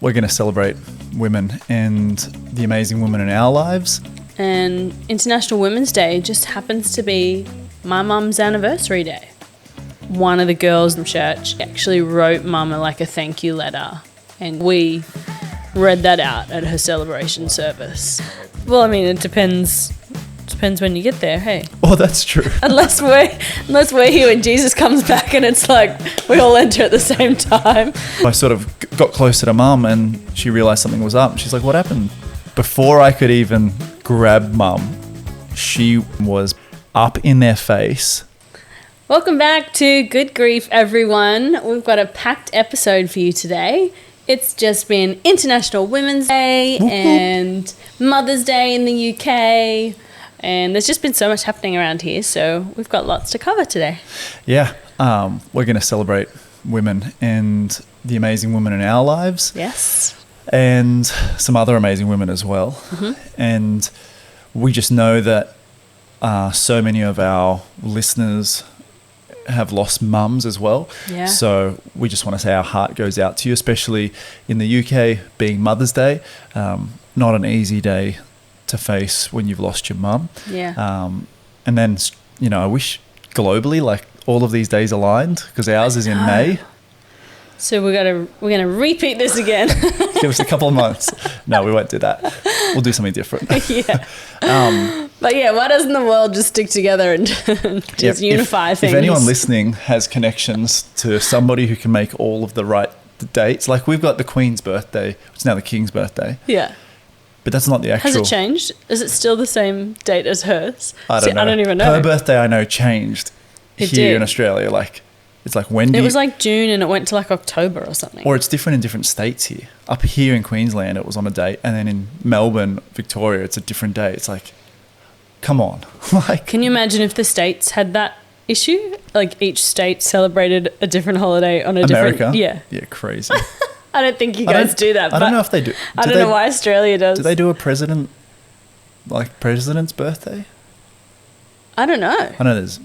We're going to celebrate women and the amazing women in our lives. And International Women's Day just happens to be my mum's anniversary day. One of the girls in church actually wrote Mum a thank you letter, and we read that out at her celebration service. Well, I mean, it depends when you get there, hey. Oh, that's true. Unless we're here when Jesus comes back and it's like we all enter at the same time. I sort of got closer to Mum and she realised something was up. She's like, what happened? Before I could even grab Mum, she was up in their face. Welcome back to Good Grief, everyone. We've got a packed episode for you today. It's just been International Women's Day and Mother's Day in the UK. And there's just been so much happening around here, so we've got lots to cover today. Yeah, we're going to celebrate women and the amazing women in our lives. Yes. And some other amazing women as well. Mm-hmm. And we just know that so many of our listeners have lost mums as well. Yeah. So we just want to say our heart goes out to you, especially in the UK being Mother's Day. Not an easy day to face when you've lost your mum. Yeah. And then, I wish globally, all of these days aligned, because ours is in May. So we're gonna repeat this again. Give us a couple of months. No, we won't do that. We'll do something different. Yeah. But yeah, why doesn't the world just stick together and just unify things? If anyone listening has connections to somebody who can make all of the right dates, we've got the Queen's birthday, it's now the King's birthday. Yeah. But that's not the actual... Has it changed? Is it still the same date as hers? I don't know. I don't even know. Her birthday, I know, changed here in Australia. It's when it was June and it went to October or something. Or it's different in different states here. Up here in Queensland, it was on a date. And then in Melbourne, Victoria, it's a different day. It's come on. Can you imagine if the states had that issue? Each state celebrated a different holiday on a different... America? Yeah. Yeah, crazy. I don't think you guys do that. I don't know if they do. I don't know why Australia does. Do they do a president's birthday? I don't know. I know there's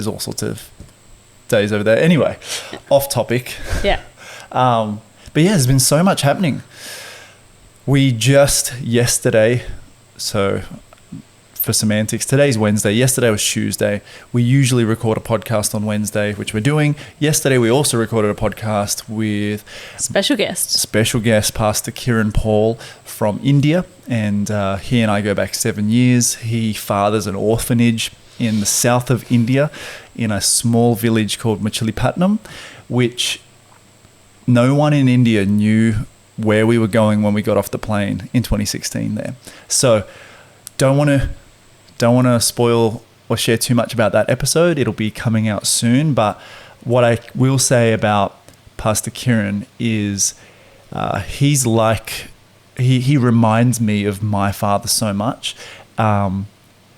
all sorts of days over there. Anyway, off topic. Yeah. But yeah, there's been so much happening. We just yesterday, so for semantics, today's Wednesday. Yesterday was Tuesday. We usually record a podcast on Wednesday, which we're doing. Yesterday, we also recorded a podcast with special guest, Pastor Kiran Paul from India. And he and I go back 7 years. He fathers an orphanage in the south of India in a small village called Machilipatnam, which no one in India knew where we were going when we got off the plane in 2016 there. So don't want to spoil or share too much about that episode. It'll be coming out soon. But what I will say about Pastor Kiran is he's he reminds me of my father so much.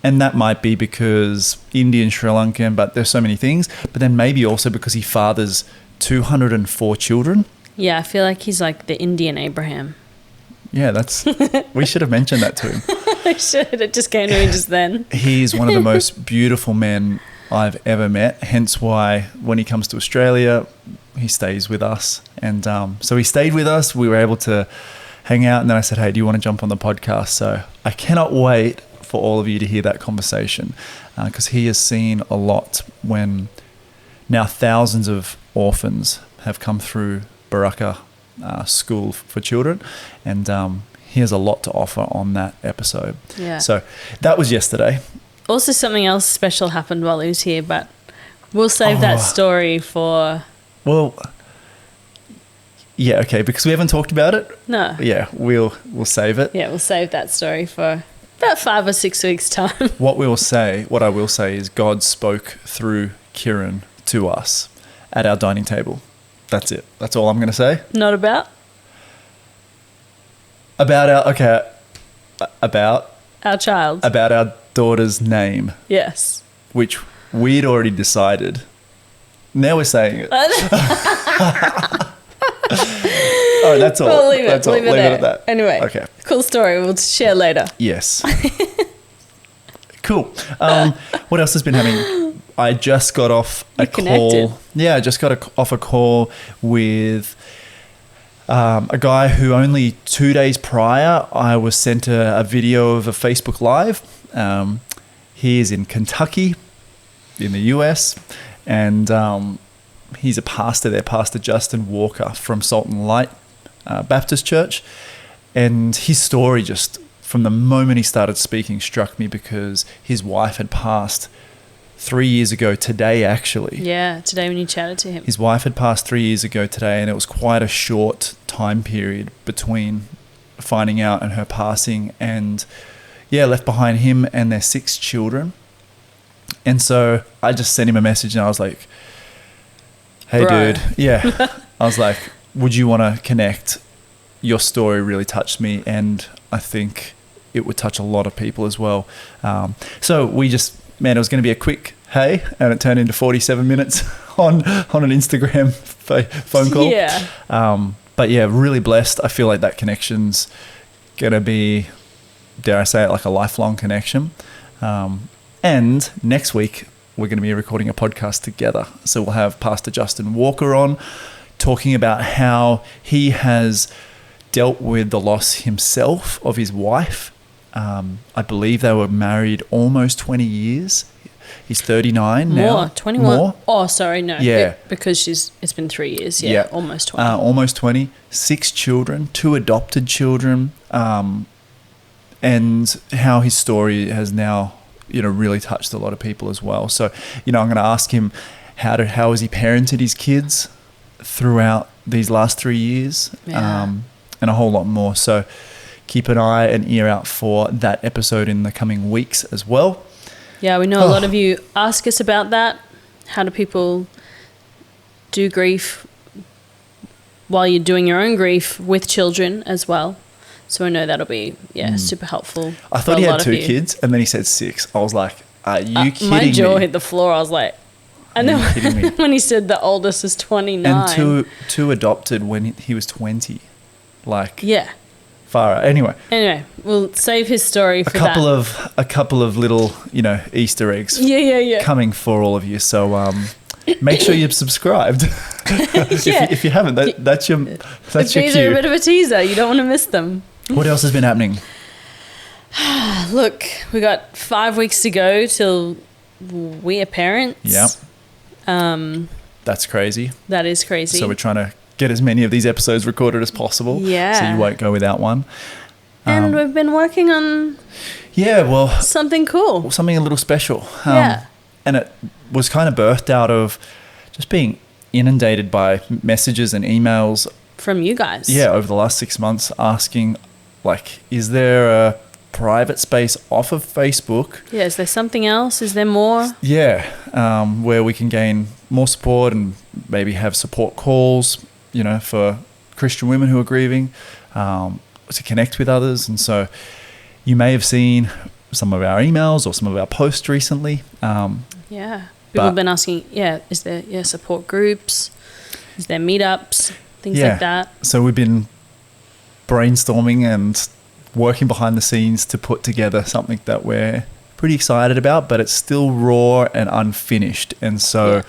And that might be because Indian, Sri Lankan, but there's so many things. But then maybe also because he fathers 204 children. Yeah, I feel like he's the Indian Abraham. Yeah, we should have mentioned that to him. I should. It just came to me just then. He's one of the most beautiful men I've ever met. Hence why when he comes to Australia, he stays with us. And so he stayed with us. We were able to hang out. And then I said, hey, do you want to jump on the podcast? So I cannot wait for all of you to hear that conversation because he has seen a lot when now thousands of orphans have come through Baraka School for Children, and he has a lot to offer on that episode. Yeah. So that was yesterday. Also, something else special happened while he was here, but we'll save that story for... Well, yeah, okay, because we haven't talked about it. No. Yeah, we'll save it. Yeah, we'll save that story for about 5 or 6 weeks' time. What I will say is God spoke through Kiran to us at our dining table. That's it. That's all I'm going to say. Not about? About our child. About our daughter's name. Yes. Which we'd already decided. Now we're saying it. All right, that's all. We'll leave it. Leave it at that. Anyway. Okay. Cool story. We'll share later. Yes. Cool. What else has been happening? I just got off a call. Yeah, I just got off a call with A guy who only 2 days prior, I was sent a video of a Facebook Live. He is in Kentucky, in the US, and he's a pastor there, Pastor Justin Walker from Salt and Light Baptist Church. And his story, just from the moment he started speaking, struck me, because his wife had passed 3 years ago today, actually. Yeah, today when you chatted to him. His wife had passed 3 years ago today, and it was quite a short time period between finding out and her passing, and left behind him and their 6 children. And so I just sent him a message, and I was like, hey, Bro. dude. Yeah. I was like, would you want to connect? Your story really touched me, and I think it would touch a lot of people as well. So we just, man, it was going to be a quick hey, and it turned into 47 minutes on an Instagram phone call. Yeah. But yeah, really blessed. I feel like that connection's going to be, dare I say it, like a lifelong connection. And next week, we're going to be recording a podcast together. So we'll have Pastor Justin Walker on, talking about how he has dealt with the loss himself of his wife. I believe they were married almost 20 years. He's 39 now. More, 21. More? Oh, sorry, no. Yeah. Because it's been 3 years. Yeah, almost 20. Almost 20. 6 children, 2 adopted children. And how his story has now, really touched a lot of people as well. So, I'm going to ask him how has he parented his kids throughout these last 3 years, and a whole lot more. So keep an eye and ear out for that episode in the coming weeks as well. Yeah, we know a lot of you ask us about that. How do people do grief while you're doing your own grief with children as well? So I know that'll be, super helpful. I thought he had 2 kids, and then he said 6. I was like, are you kidding me? My jaw hit the floor. I was like, I know. When he said the oldest is 29. And two adopted when he was 20. Like, yeah. Far out. Anyway, we'll save his story for a couple of little, Easter eggs. Yeah. Coming for all of you. So make sure you're subscribed. If you haven't, that's your cue. These are a bit of a teaser. You don't want to miss them. What else has been happening? Look, we got 5 weeks to go till we are parents. Yeah. That's crazy. That is crazy. So we're trying to get as many of these episodes recorded as possible. Yeah. So you won't go without one. And we've been working on something cool. Something a little special. Yeah. And it was kind of birthed out of just being inundated by messages and emails. From you guys. Yeah, over the last 6 months, asking, like, is there a private space off of Facebook? Yeah, is there something else? Is there more? Yeah, where we can gain more support and maybe have support calls, for Christian women who are grieving, to connect with others. And so you may have seen some of our emails or some of our posts recently. People have been asking, is there support groups? Is there meetups? Things like that. So we've been brainstorming and working behind the scenes to put together something that we're pretty excited about, but it's still raw and unfinished. And so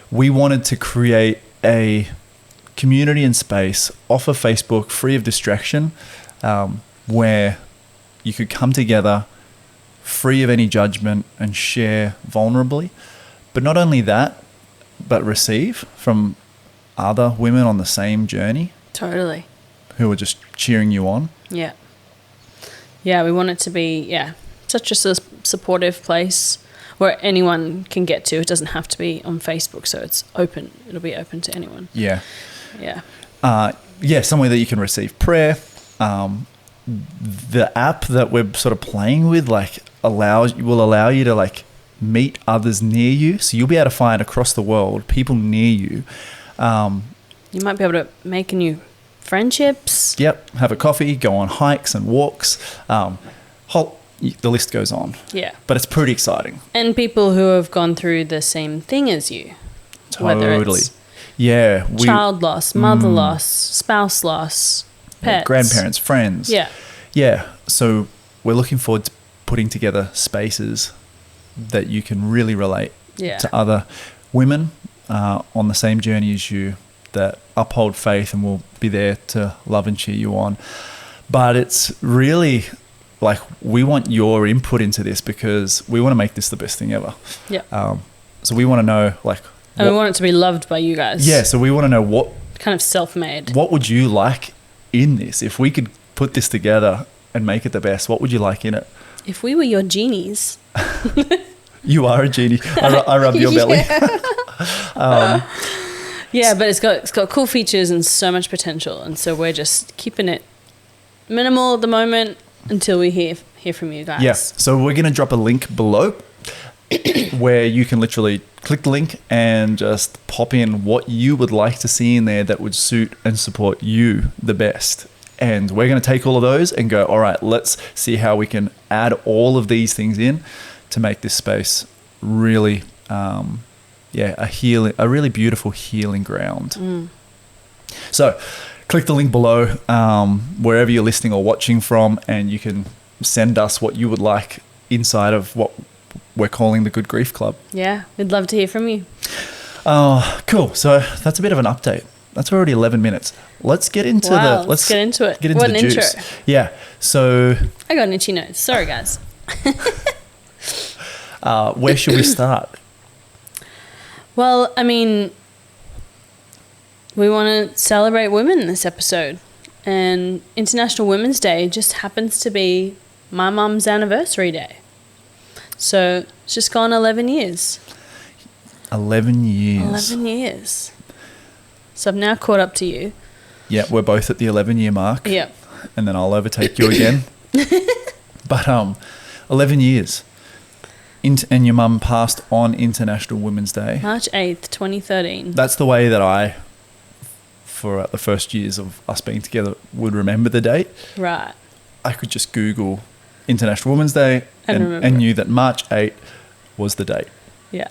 we wanted to create a community and space off of Facebook, free of distraction, where you could come together free of any judgment and share vulnerably. But not only that, but receive from other women on the same journey. Totally. Who are just cheering you on. Yeah. Yeah, we want it to be, such a supportive place where anyone can get to. It doesn't have to be on Facebook, so it's open. It'll be open to anyone. Yeah. Yeah. Somewhere that you can receive prayer. The app that we're sort of playing with, will allow you to meet others near you. So you'll be able to find across the world people near you. You might be able to make new friendships. Yep. Have a coffee, go on hikes and walks. The list goes on. Yeah. But it's pretty exciting. And people who have gone through the same thing as you. Totally. Whether it's child loss, mother loss, spouse loss, pets. Grandparents, friends. Yeah. Yeah. So we're looking forward to putting together spaces that you can really relate to other women on the same journey as you that uphold faith and will be there to love and cheer you on. But it's really like we want your input into this because we want to make this the best thing ever. Yeah. So we want to know like... And we want it to be loved by you guys. Yeah, so we want to know what... Kind of self-made. What would you like in this? If we could put this together and make it the best, what would you like in it? If we were your genies. You are a genie. I rub your belly. Yeah, but it's got cool features and so much potential, and so we're just keeping it minimal at the moment until we hear from you guys. Yeah, so we're going to drop a link below where you can literally click the link and just pop in what you would like to see in there that would suit and support you the best. And we're going to take all of those and go, all right, let's see how we can add all of these things in to make this space really, a really beautiful healing ground. So click the link below wherever you're listening or watching from, and you can send us what you would like inside of what we're calling the Good Grief Club. Yeah, we'd love to hear from you. Cool. So that's a bit of an update. That's already 11 minutes. Let's get into let's get into it. Get into what the an juice. Intro. Yeah. So I got an itchy nose. Sorry, guys. where should we start? Well, I mean, we want to celebrate women in this episode. And International Women's Day just happens to be my mum's anniversary day. So it's just gone 11 years. 11 years. 11 years. So I've now caught up to you. Yeah, we're both at the 11-year mark. Yep. And then I'll overtake you again. But 11 years. And your mum passed on International Women's Day. March 8th, 2013. That's the way that for the first years of us being together, would remember the date. Right. I could just Google International Women's Day and knew that March 8th was the date. Yeah.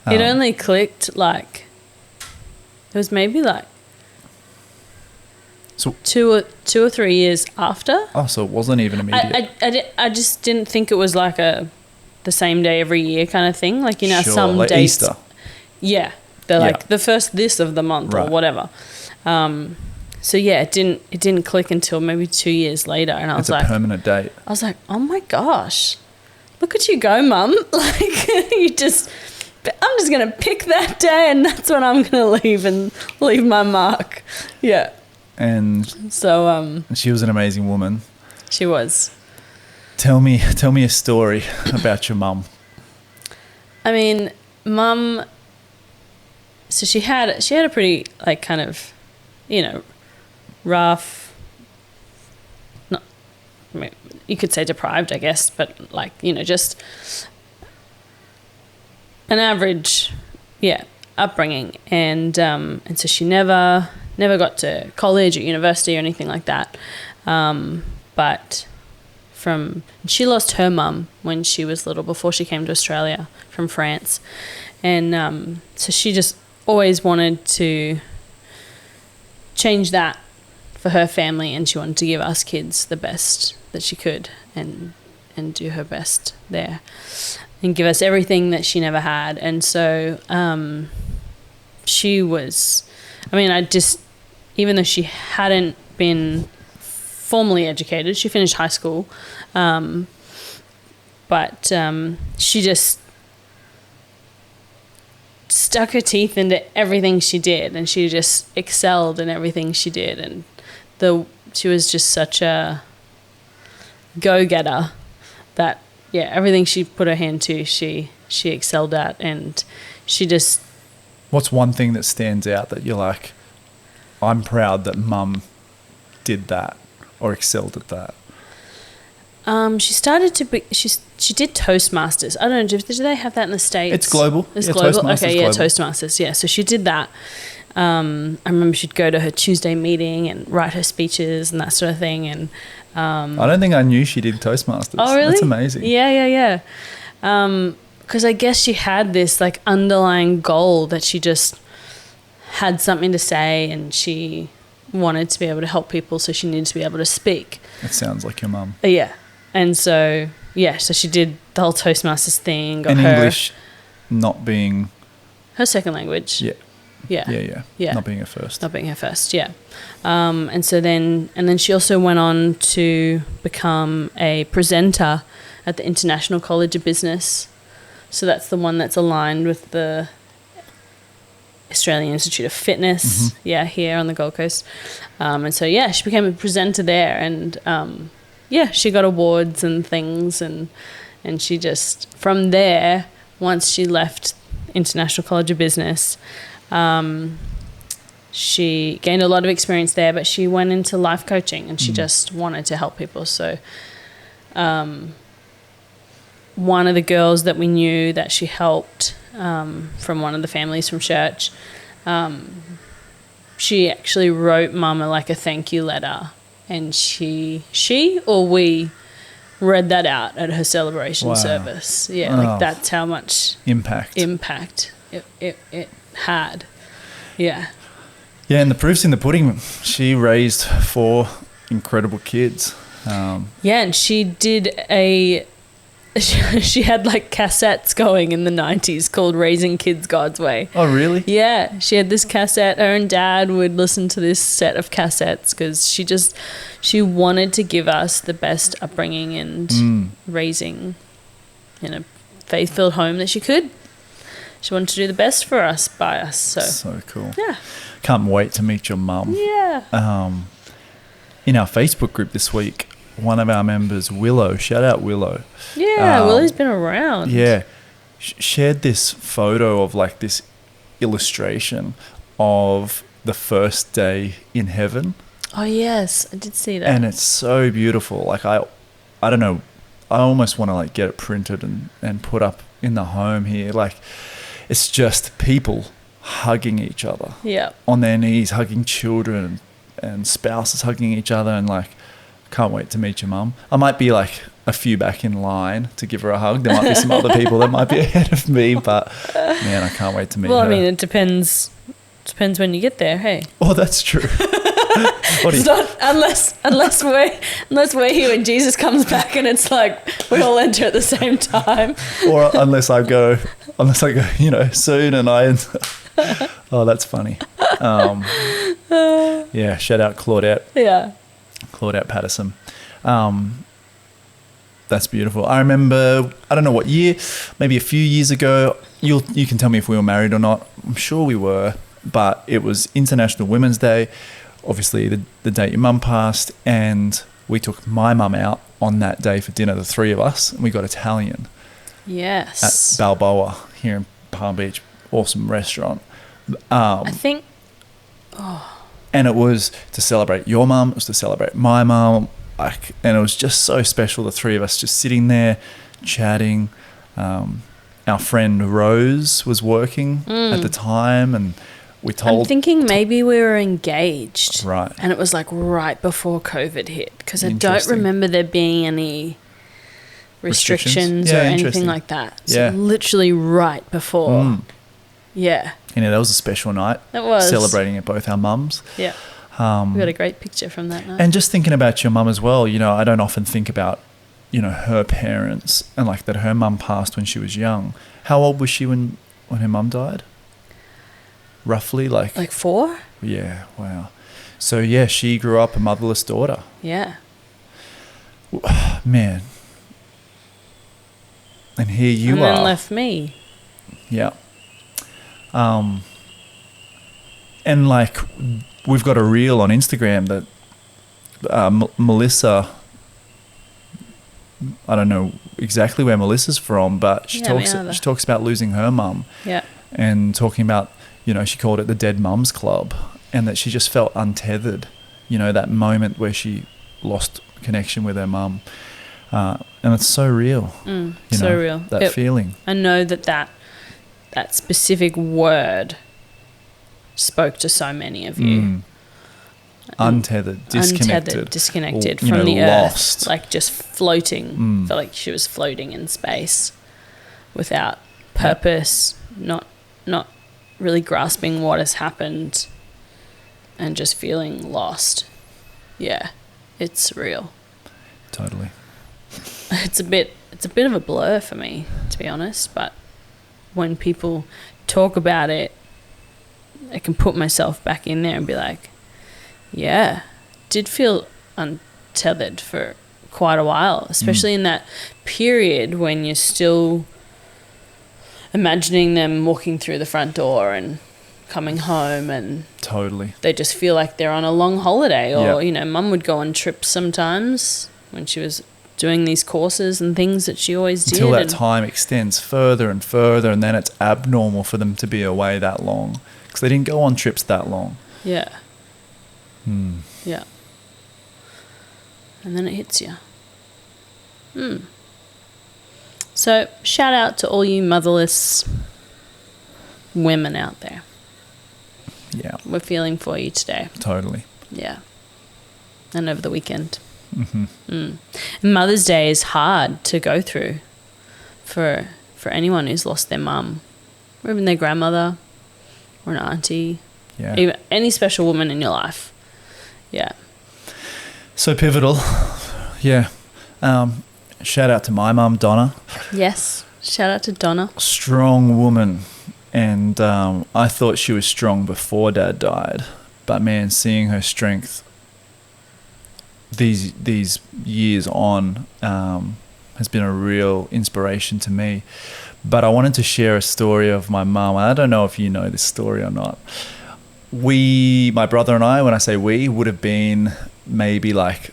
It only clicked it was maybe so, two or 3 years after. Oh, so it wasn't even immediate. I just didn't think it was the same day every year kind of thing. Sure, some like dates. Easter. Yeah. They're the first this of the month or whatever. So yeah, it didn't click until maybe 2 years later, and I was it's a permanent date. I was like, oh my gosh, look at you go, Mum! I'm just gonna pick that day, and that's when I'm gonna leave my mark. Yeah. And so she was an amazing woman. She was. Tell me a story about your mum. I mean, Mum. So she had a pretty kind of, rough. Not, I mean, you could say deprived, I guess, but just an average, upbringing, and so she never got to college or university or anything like that, but she lost her mum when she was little, before she came to Australia from France, and so she just always wanted to change that for her family, and she wanted to give us kids the best that she could, and do her best there, and give us everything that she never had. And so she was, even though she hadn't been formally educated, she finished high school, but she just stuck her teeth into everything she did, and she just excelled in everything she did, and she was just such a go-getter that everything she put her hand to, she excelled at, and she just... What's one thing that stands out that you're like, I'm proud that Mum did that or excelled at that? She started to be... She did Toastmasters. I don't know, do they have that in the States? It's global. It's global? Toastmasters Okay, global. Toastmasters, yeah. So she did that. I remember she'd go to her Tuesday meeting and write her speeches and that sort of thing. And I don't think I knew she did Toastmasters. Oh, really? That's amazing. Yeah. Because I guess she had this underlying goal that she just had something to say, and she wanted to be able to help people, so she needed to be able to speak. That sounds like your mum. Yeah. And so, so she did the whole Toastmasters thing. And English not being... her second language. Yeah. Yeah. Not being her first. Not being her first, yeah. And then she also went on to become a presenter at the International College of Business. So that's the one that's aligned with the Australian Institute of Fitness, here on the Gold Coast. She became a presenter there, and she got awards and things, and she just, from there, once she left International College of Business, she gained a lot of experience there, but she went into life coaching, and she just wanted to help people. So one of the girls that we knew that she helped from one of the families from church, she actually wrote Mama like a thank you letter, and she or we read that out at her celebration service. Like that's how much impact it had. Yeah, and the proof's in the pudding. She raised 4 incredible kids. And she did she had like cassettes going in the 90s called Raising Kids God's Way. Oh, really? Yeah, she had this cassette. Her and Dad would listen to this set of cassettes because she wanted to give us the best upbringing and raising in a faith-filled home that she could. She wanted to do the best for us, by us. So cool. Yeah. Can't wait to meet your mum. Yeah. In our Facebook group this week, one of our members, Willow, shout out Willow. Yeah, Willow's been around. Yeah. Shared this photo of like this illustration of the first day in heaven. Oh, yes. I did see that. And it's so beautiful. Like, I don't know. I almost want to like get it printed and put up in the home here. Like, it's just people hugging each other. Yeah. On their knees, hugging children and spouses hugging each other, and like, can't wait to meet your mum. I might be like a few back in line to give her a hug. There might be some other people that might be ahead of me, but man, I can't wait to meet her. Well, I mean, it depends when you get there, hey. Oh, that's true. It's not unless we're here when Jesus comes back and it's like we all enter at the same time. Or unless I go, soon and oh, that's funny. Yeah, shout out Claudette. Yeah. Claudette Patterson. That's beautiful. I remember, I don't know what year, maybe a few years ago, you can tell me if we were married or not. I'm sure we were, but it was International Women's Day, obviously the day your mum passed, and we took my mum out on that day for dinner, the 3 of us, and we got Italian. Yes. At Balboa here in Palm Beach. Awesome restaurant. I think... And it was to celebrate your mum, it was to celebrate my mum, and it was just so special, the 3 of us just sitting there, chatting. Our friend Rose was working at the time, and we told... I'm thinking maybe we were engaged. Right. And it was like right before COVID hit, because I don't remember there being any restrictions or anything like that. So literally right before. Yeah. That was a special night. It was. Celebrating at both our mums. Yeah. We got a great picture from that night. And just thinking about your mum as well, I don't often think about, her parents and like that her mum passed when she was young. How old was she when her mum died? Roughly like 4? Yeah, wow. So yeah, she grew up a motherless daughter. Yeah. Man. And here you are. And then left me. Yeah. And like we've got a reel on Instagram that Melissa, I don't know exactly where Melissa's from, but she talks about losing her mum. Yeah. And talking about, she called it the Dead Mums Club, and that she just felt untethered, that moment where she lost connection with her mum. And it's so real. So real. That feeling. I know that specific word spoke to so many of you. Untethered, disconnected from the lost. earth, like just floating. Felt like she was floating in space without purpose, not really grasping what has happened, and just feeling lost. Yeah, it's real. Totally. It's a bit of a blur for me, to be honest, but when people talk about it, I can put myself back in there and be like, yeah, did feel untethered for quite a while, especially in that period when you're still imagining them walking through the front door and coming home, and Totally. they just feel like they're on a long holiday. Or, Yeah. Mum would go on trips sometimes when she was doing these courses and things that she always did. Until that time extends further and further, and then it's abnormal for them to be away that long because they didn't go on trips that long. Yeah. Hmm. Yeah. And then it hits you. So, shout out to all you motherless women out there. Yeah, We're feeling for you today. totally. Yeah. And over the weekend. Mm-hmm. Mother's Day is hard to go through for anyone who's lost their mum, or even their grandmother, or an auntie, Yeah. even any special woman in your life. Yeah. So pivotal. Yeah. Shout out to my mum, Donna. Yes. Shout out to Donna. Strong woman. And I thought she was strong before Dad died. But man, seeing her strength these years on has been a real inspiration to me. But I wanted to share a story of my mum. I don't know if you know this story or not. My brother and I, when I say we, would have been maybe like,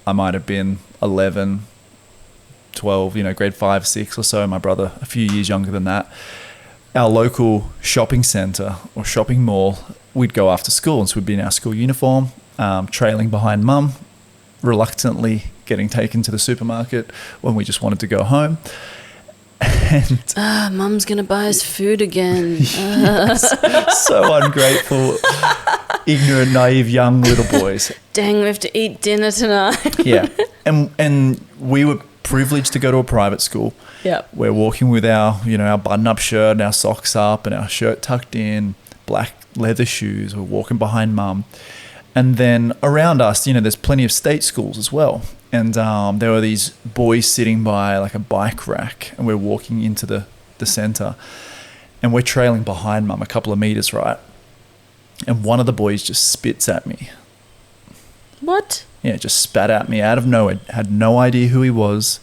I might have been 11, 12, grade 5, 6 or so. My brother, a few years younger than that. Our local shopping centre or shopping mall, we'd go after school. And so we'd be in our school uniform, trailing behind Mum, reluctantly getting taken to the supermarket when we just wanted to go home. And Mum's going to buy us food again. yes, so ungrateful, ignorant, naive, young little boys. Dang, we have to eat dinner tonight. Yeah. And we were privileged to go to a private school. Yep. We're walking with our button-up shirt and our socks up and our shirt tucked in, black leather shoes. We're walking behind Mum. And then around us, there's plenty of state schools as well. And there were these boys sitting by like a bike rack, and we're walking into the centre. And we're trailing behind Mum a couple of metres, right? And one of the boys just spits at me. What? Yeah, just spat at me out of nowhere. Had no idea who he was,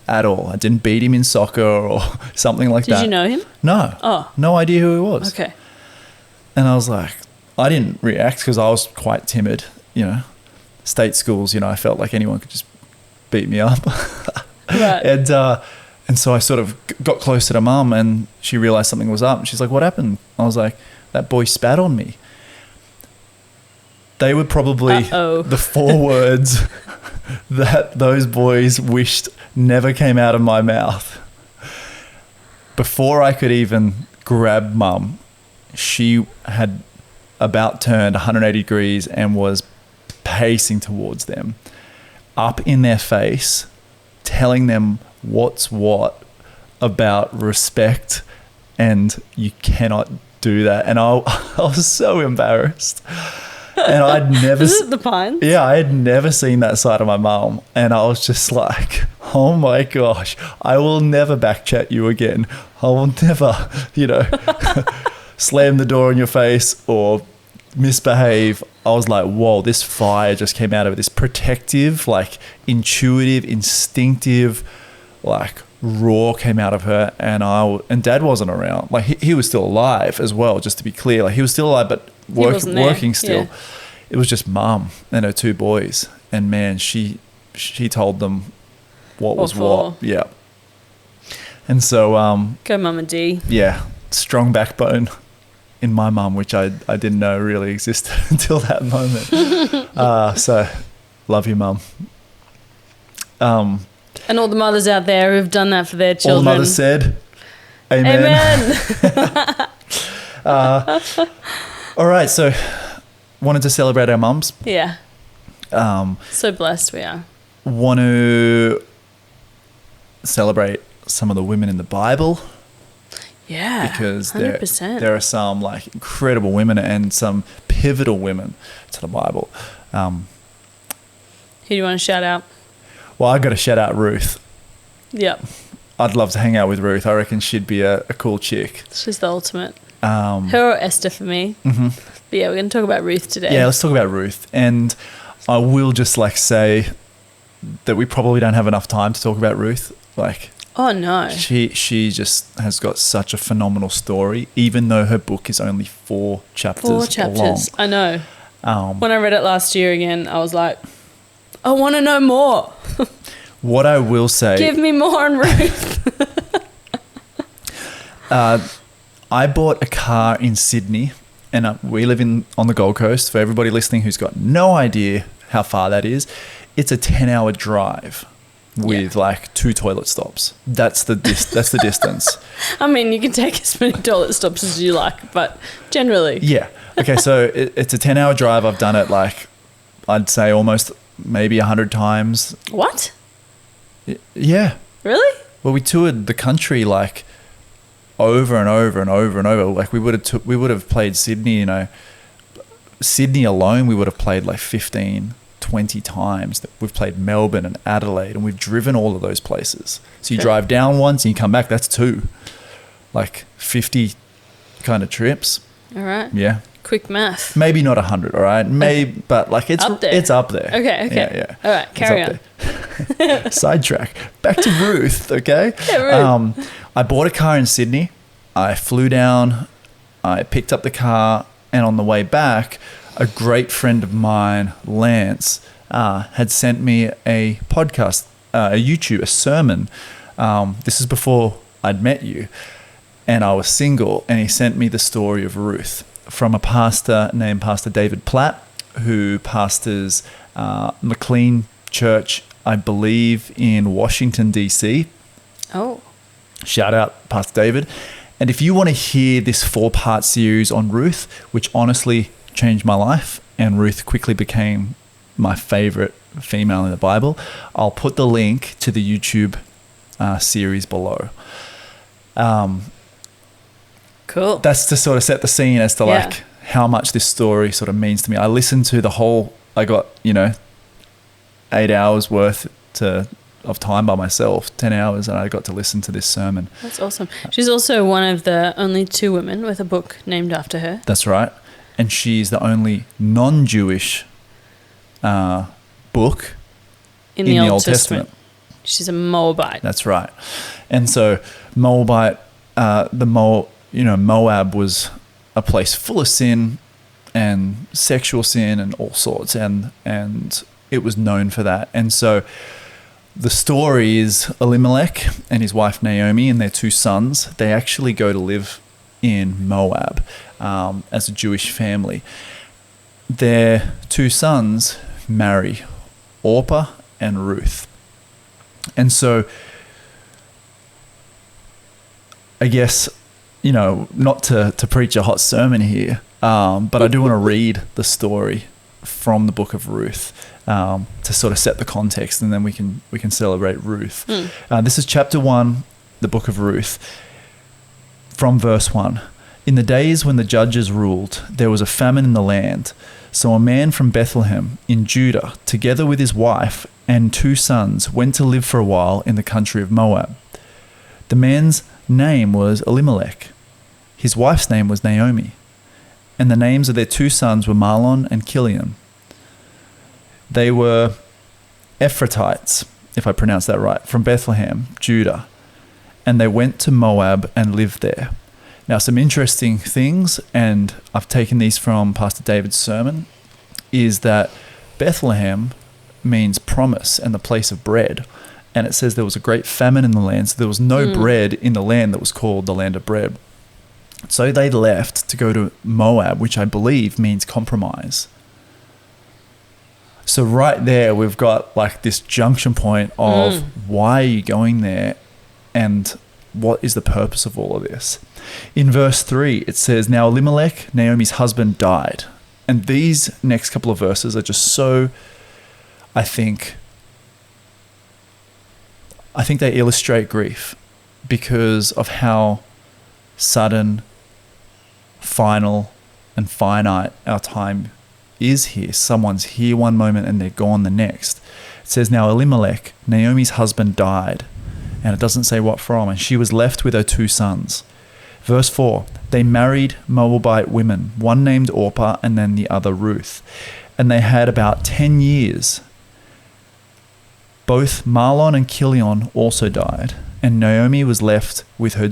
at all. I didn't beat him in soccer or something like that. Did you know him? No. Oh. No idea who he was. Okay. And I was like, I didn't react because I was quite timid, State schools, I felt like anyone could just beat me up. Right. And so I sort of got closer to Mum, and she realised something was up. And she's like, what happened? I was like, that boy spat on me. They were probably the 4 words that those boys wished never came out of my mouth. Before I could even grab Mum, she had about turned 180 degrees and was pacing towards them, up in their face, telling them what's what about respect, and you cannot do that. And I was so embarrassed. And I'd never... Is it the Pines? Yeah, I had never seen that side of my mum. And I was just like, oh my gosh, I will never backchat you again. I will never, slam the door in your face or misbehave. I was like, whoa, this fire just came out of it. This protective, like intuitive, instinctive, like roar came out of her. And Dad wasn't around. Like he was still alive as well, just to be clear. Like he was still alive, but working still. Yeah. It was just Mum and her 2 boys. And man, she told them what was what. Yeah. And so... Go Mama D. Yeah. Strong backbone in my mum, which I didn't know really existed until that moment. So, love you, Mum. And all the mothers out there who've done that for their children. All the mothers said, amen. All right, so wanted to celebrate our mums. Yeah. So blessed we are. Want to celebrate some of the women in the Bible. Yeah, because 100%. there are some like incredible women and some pivotal women to the Bible. Who do you want to shout out? Well, I got to shout out Ruth. Yep. I'd love to hang out with Ruth. I reckon she'd be a cool chick. She's the ultimate. Her or Esther for me. Mm-hmm. But yeah, we're going to talk about Ruth today. Yeah, let's talk about Ruth. And I will just like say that we probably don't have enough time to talk about Ruth. Like, oh no, she just has got such a phenomenal story, even though her book is only 4 chapters. 4 chapters. Long. I know. When I read it last year again, I was like, I want to know more. What I will say, give me more on Ruth. I bought a car in Sydney, and we live on the Gold Coast. For everybody listening who's got no idea how far that is, it's a 10-hour drive with like 2 toilet stops. That's the distance. I mean, you can take as many toilet stops as you like, but generally. Yeah. Okay, so it's a 10-hour drive. I've done it like, I'd say almost maybe 100 times. What? Yeah. Really? Well, we toured the country like over and over and over and over. Like we would have played Sydney, you know. Sydney alone, we would have played like 15, 20 times. We've played Melbourne and Adelaide, and we've driven all of those places. So you drive down once and you come back, that's 2. Like 50 kind of trips. All right. Yeah. Quick math. Maybe not 100, all right? Maybe, but like it's up there. It's up there. Okay. Yeah. All right, carry on. Sidetrack. Back to Ruth, okay? Yeah, Ruth. I bought a car in Sydney. I flew down. I picked up the car, and on the way back, a great friend of mine, Lance, had sent me a podcast, a sermon. This is before I'd met you, and I was single, and he sent me the story of Ruth from a pastor named Pastor David Platt, who pastors McLean Church, I believe, in Washington, D.C. Oh. Shout out, Pastor David. And if you want to hear this 4-part series on Ruth, which honestly changed my life, and Ruth quickly became my favorite female in the Bible, I'll put the link to the YouTube series below. Cool. That's to sort of set the scene as to like how much this story sort of means to me. I listened to the whole, I got, 8 hours worth of time by myself, 10 hours, and I got to listen to this sermon. That's awesome. She's also one of the only 2 women with a book named after her. That's right. And she's the only non-Jewish book in the Old Testament. She's a Moabite. That's right. And so Moabite, Moab was a place full of sin and sexual sin and all sorts, and it was known for that. And so the story is Elimelech and his wife Naomi and their 2 sons. They actually go to live in Moab as a Jewish family. Their 2 sons marry Orpah and Ruth. And so I guess, not to preach a hot sermon here, but I do want to read the story from the book of Ruth to sort of set the context, and then we can celebrate Ruth. This is chapter 1, the book of Ruth, from verse 1. In the days when the judges ruled, there was a famine in the land. So a man from Bethlehem in Judah, together with his wife and 2 sons, went to live for a while in the country of Moab. The man's name was Elimelech. His wife's name was Naomi. And the names of their 2 sons were Mahlon and Chilion. They were Ephratites, if I pronounce that right, from Bethlehem, Judah. And they went to Moab and lived there. Now, some interesting things, and I've taken these from Pastor David's sermon, is that Bethlehem means promise and the place of bread. And it says there was a great famine in the land, so there was no bread in the land that was called the land of bread. So they left to go to Moab, which I believe means compromise. So right there, we've got like this junction point of why are you going there and what is the purpose of all of this? In verse 3, it says, now Elimelech, Naomi's husband, died. And these next couple of verses are just so, I think they illustrate grief because of how sudden, final, and finite our time is here. Someone's here one moment and they're gone the next. It says, now Elimelech, Naomi's husband, died, And it doesn't say what from. And she was left with her 2 sons. Verse 4, they married Moabite women, one named Orpah and then the other Ruth. And they had about 10 years. Both Mahlon and Chilion also died. And Naomi was left with her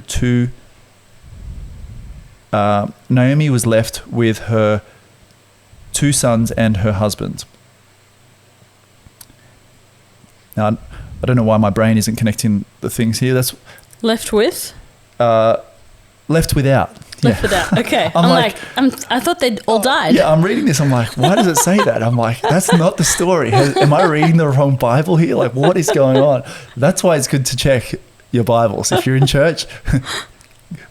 2 sons and her husband. Now, I don't know why my brain isn't connecting the things here. That's Left with? left without. Left without. Okay. I thought they'd all died. Yeah, I'm reading this. I'm like, why does it say that? I'm like, that's not the story. Am I reading the wrong Bible here? Like, what is going on? That's why it's good to check your Bibles. If you're in church,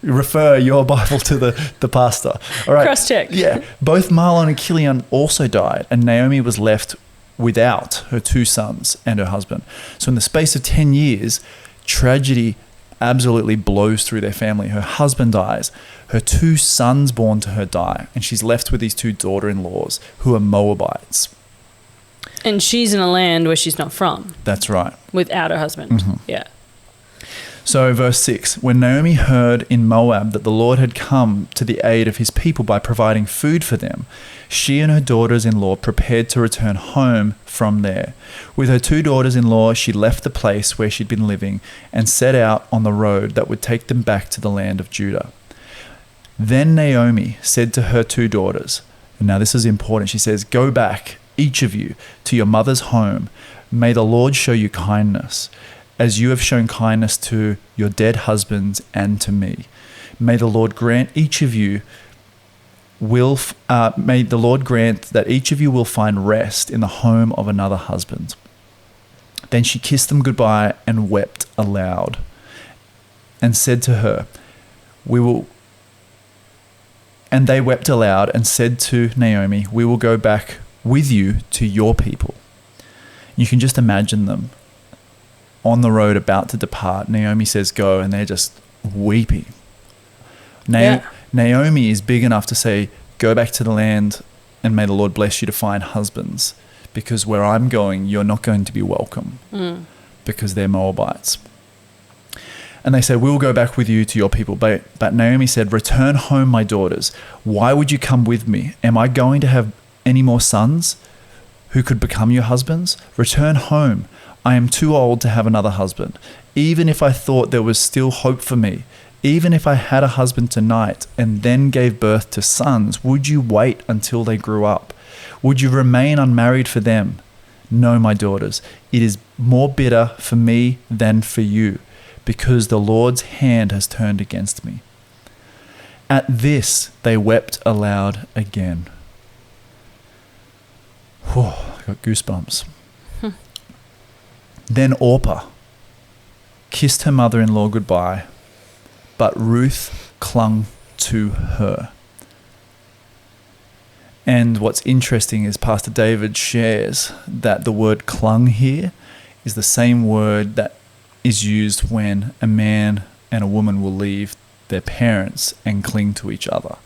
refer your Bible to the pastor. All right. Cross-check. Yeah. Both Mahlon and Chilion also died, and Naomi was left without her 2 sons and her husband. So in the space of 10 years, tragedy absolutely blows through their family. Her husband dies. Her 2 sons born to her die. And she's left with these 2 daughter-in-laws who are Moabites. And she's in a land where she's not from. That's right. Without her husband. Mm-hmm. Yeah. So verse 6, when Naomi heard in Moab that the Lord had come to the aid of his people by providing food for them, she and her daughters-in-law prepared to return home from there. With her 2 daughters-in-law, she left the place where she'd been living and set out on the road that would take them back to the land of Judah. Then Naomi said to her 2 daughters, and now this is important, she says, go back, each of you, to your mother's home. May the Lord show you kindness, as you have shown kindness to your dead husbands and to me. May the Lord grant each of you may the Lord grant that each of you will find rest in the home of another husband. Then she kissed them goodbye and wept aloud, and said to her, And they wept aloud and said to Naomi, we will go back with you to your people. You can just imagine them on the road about to depart. Naomi says go, and they're just weeping. Naomi is big enough to say, go back to the land and may the Lord bless you to find husbands, because where I'm going, you're not going to be welcome because they're Moabites. And they said, we'll go back with you to your people. But Naomi said, return home, my daughters. Why would you come with me? Am I going to have any more sons who could become your husbands? Return home. I am too old to have another husband. Even if I thought there was still hope for me, even if I had a husband tonight and then gave birth to sons, would you wait until they grew up? Would you remain unmarried for them? No, my daughters, it is more bitter for me than for you, because the Lord's hand has turned against me. At this, they wept aloud again. I got goosebumps. Then Orpah kissed her mother-in-law goodbye, but Ruth clung to her. And what's interesting is Pastor David shares that the word clung here is the same word that is used when a man and a woman will leave their parents and cling to each other.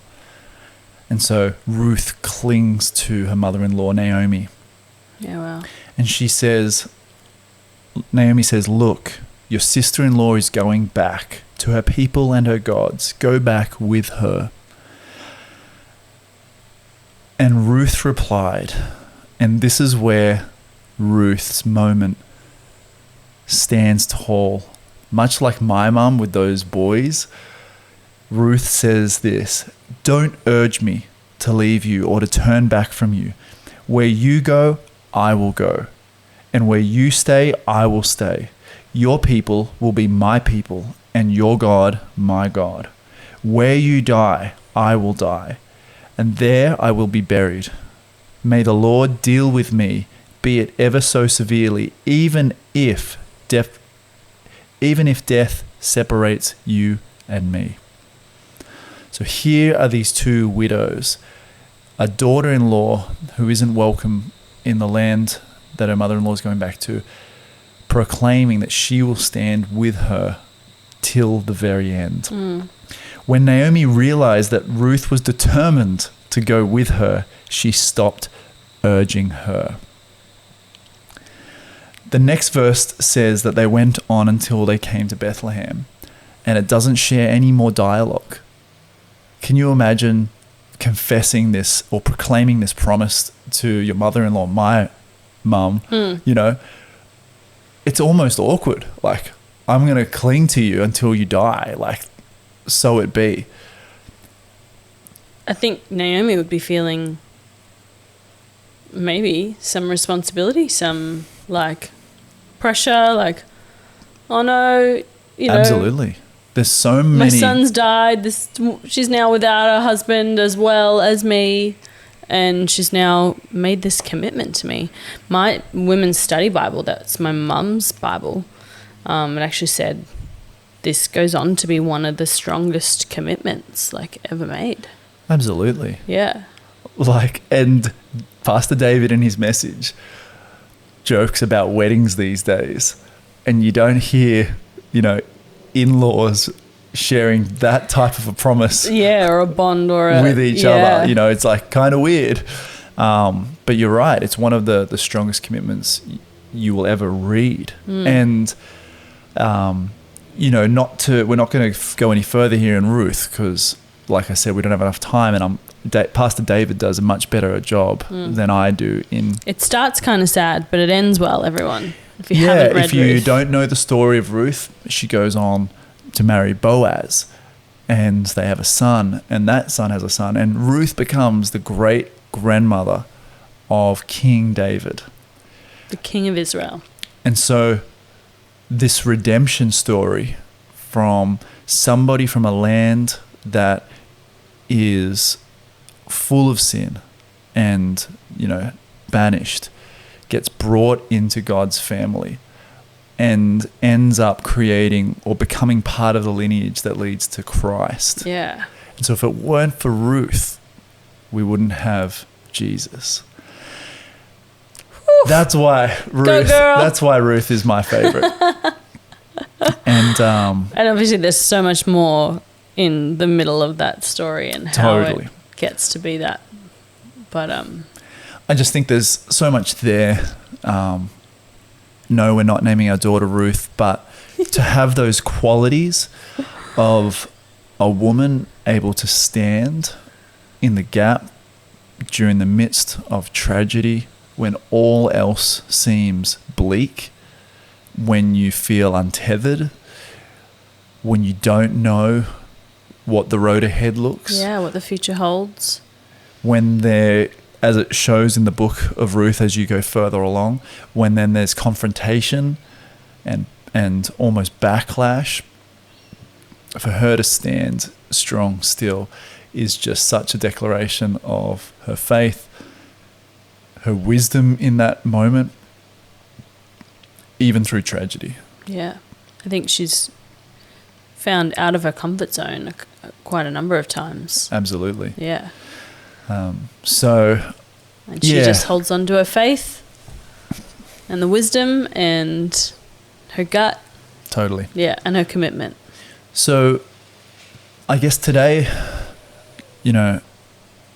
And so Ruth clings to her mother-in-law, Naomi. Yeah, wow. And Naomi says, look, your sister-in-law is going back to her people and her gods. Go back with her. And Ruth replied, and this is where Ruth's moment stands tall. Much like my mum with those boys, Ruth says this, don't urge me to leave you or to turn back from you. Where you go, I will go. And where you stay, I will stay. Your people will be my people, and your God, my God. Where you die, I will die, and there I will be buried. May the Lord deal with me, be it ever so severely, even if death separates you and me. So here are these 2 widows, a daughter-in-law who isn't welcome in the land that her mother-in-law is going back to, proclaiming that she will stand with her till the very end. When Naomi realized that Ruth was determined to go with her, she stopped urging her. The next verse says that they went on until they came to Bethlehem, and it doesn't share any more dialogue. Can you imagine confessing this or proclaiming this promise to your mother-in-law, my mum? You know, it's almost awkward. Like, I'm going to cling to you until you die. Like, so it be. I think Naomi would be feeling maybe some responsibility, some like pressure, like, oh no, you know. Absolutely. There's so many. My son's died. She's now without her husband as well as me, and she's now made this commitment to me. My women's study Bible, that's my mum's Bible, it actually said this goes on to be one of the strongest commitments like ever made. Absolutely. Yeah. Like, and Pastor David in his message jokes about weddings these days, and you don't hear, you know, in-laws sharing that type of a promise. Yeah, or a bond or a... with each other. You know, it's like kind of weird. But you're right. It's one of the strongest commitments you will ever read. And, you know, we're not going to go any further here in Ruth because, like I said, we don't have enough time, and Pastor David does a much better job than I do in... It starts kind of sad, but it ends well, everyone. If you haven't read if you Ruth. don't know the story of Ruth, she goes on to marry Boaz, and they have a son, and that son has a son, and Ruth becomes the great grandmother of King David, the king of Israel. And so this redemption story from somebody from a land that is full of sin and, you know, banished, gets brought into God's family and ends up creating or becoming part of the lineage that leads to Christ. Yeah. And so if it weren't for Ruth, we wouldn't have Jesus. That's why Ruth is my favorite. And obviously there's so much more in the middle of that story and how it gets to be that. But I just think there's so much there. No, we're not naming our daughter Ruth, but to have those qualities of a woman able to stand in the gap during the midst of tragedy, when all else seems bleak, when you feel untethered, when you don't know what the road ahead looks. Yeah, what the future holds. When there, as it shows in the book of Ruth as you go further along, when then there's confrontation and almost backlash, for her to stand strong still is just such a declaration of her faith, her wisdom in that moment, even through tragedy. Yeah. I think she's found out of her comfort zone quite a number of times. Absolutely. Yeah. And she just holds on to her faith and the wisdom and her gut. Totally. Yeah, and her commitment. So I guess today, you know,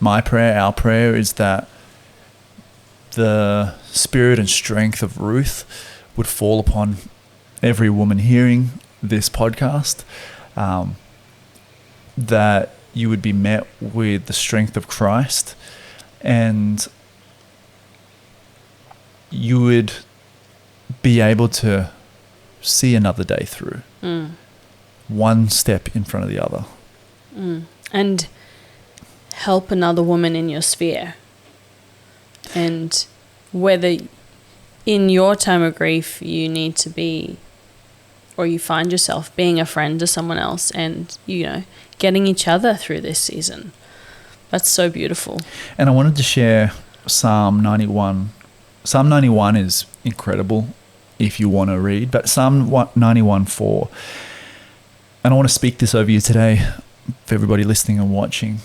our prayer is that the spirit and strength of Ruth would fall upon every woman hearing this podcast, that you would be met with the strength of Christ, and you would be able to see another day through, one step in front of the other. And help another woman in your sphere. And whether in your time of grief you need to be, or you find yourself being a friend to someone else and, you know, getting each other through this season. That's so beautiful. And I wanted to share Psalm 91. Psalm 91 is incredible if you want to read, but Psalm 91:4. And I want to speak this over you today for everybody listening and watching.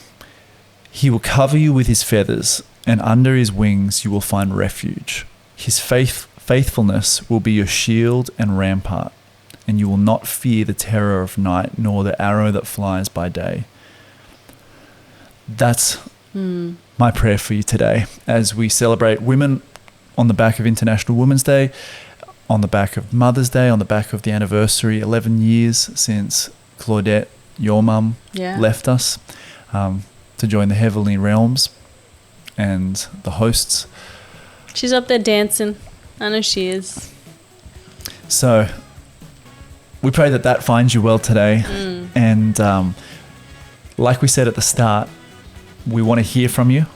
He will cover you with his feathers, and under his wings you will find refuge. His faithfulness will be your shield and rampart, and you will not fear the terror of night, nor the arrow that flies by day. That's my prayer for you today as we celebrate women on the back of International Women's Day. on the back of Mother's Day, on the back of the anniversary, 11 years since Claudette, your mum, left us to join the heavenly realms and the hosts. She's up there dancing. I know she is. So we pray that finds you well today. And like we said at the start, we want to hear from you.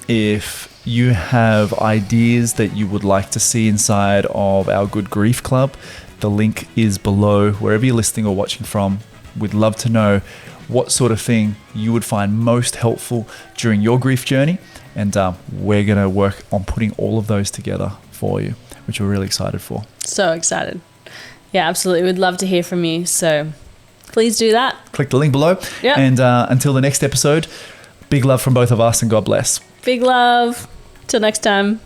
If you have ideas that you would like to see inside of our Good Grief Club, the link is below wherever you're listening or watching from. We'd love to know what sort of thing you would find most helpful during your grief journey. And we're going to work on putting all of those together for you, which we're really excited for. So excited. Yeah, absolutely. We'd love to hear from you. So please do that. Click the link below. Yep. And until the next episode, big love from both of us and God bless. Big love. Till next time.